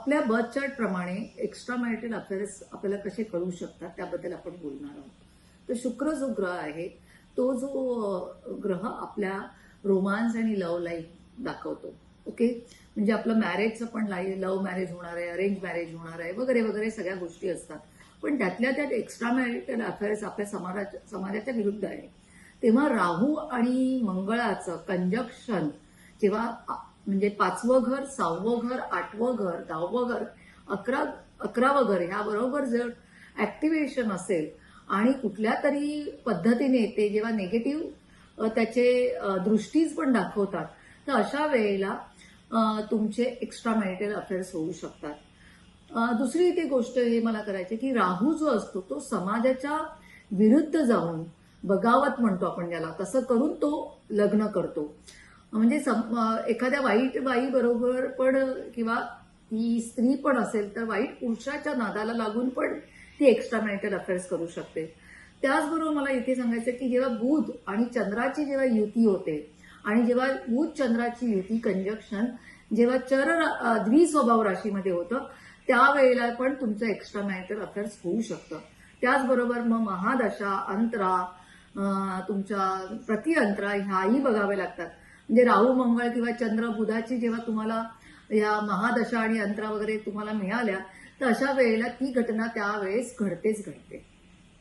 आपल्या birth chart प्रमाणे extra marital affairs आपल्याला कसे कळू शकतात त्याबद्दल आपण बोलणार आहोत. तर शुक्र जो ग्रह आहे तो जो ग्रह आपल्या रोमांस आणि लव्ह लाईफ दाखवतो. ओके, म्हणजे आपलं मॅरेजचं पण लव्ह मॅरेज होणार आहे, अरेंज मॅरेज होणार आहे, वगैरे वगैरे सगळ्या गोष्टी असतात. पण त्यातल्या त्यात एक्स्ट्रा मॅरिटल अफेअर्स आपल्या समाजाच्या विरुद्ध आहे. तेव्हा राहू आणि मंगळाचं कंजक्शन जेव्हा म्हणजे 5वं घर, 6वं घर, 8वं घर, 10वं घर, 11वं घर ह्याबरोबर जर ऍक्टिव्हेशन असेल आणि कुठल्या तरी पद्धतीने ते जेव्हा निगेटिव्ह त्याचे दृष्टीच पण दाखवतात, तर अशा वेळेला तुमचे एक्स्ट्रा मॅरिटल अफेअर्स होऊ शकतात. दुसरी इथे गोष्ट हे मला करायची की राहू जो असतो तो समाजाच्या विरुद्ध जाऊन बगावत म्हणतो आपण ज्याला, तसं करून तो लग्न करतो. म्हणजे एखाद्या वाईट बाई बरोबर पण किंवा ती स्त्री पण असेल तर वाईट पुरुषाच्या नादाला लागून पण ती एक्स्ट्रा मॅरिटल अफेअर्स करू शकते. त्याचबरोबर मला इथे सांगायचं की जेव्हा बुध आणि चंद्राची जेव्हा युती होते आणि जेव्हा बुध चंद्राची युती कंजक्शन जेव्हा द्विस्वभाव राशीमध्ये होतं त्यावेळेला पण तुमचं एक्स्ट्रा मॅरिटल अफेअर्स होऊ शकतं. त्याचबरोबर मग महादशा, अंतरा, तुमच्या प्रतिअंतरा ह्याही बघाव्या लागतात. म्हणजे राहू मंगळ किंवा चंद्र बुधाची जेव्हा तुम्हाला या महादशा आणि अंतरा वगैरे तुम्हाला मिळाल्या तर अशा वेळेला ती घटना त्यावेळेस घडतेच घडते.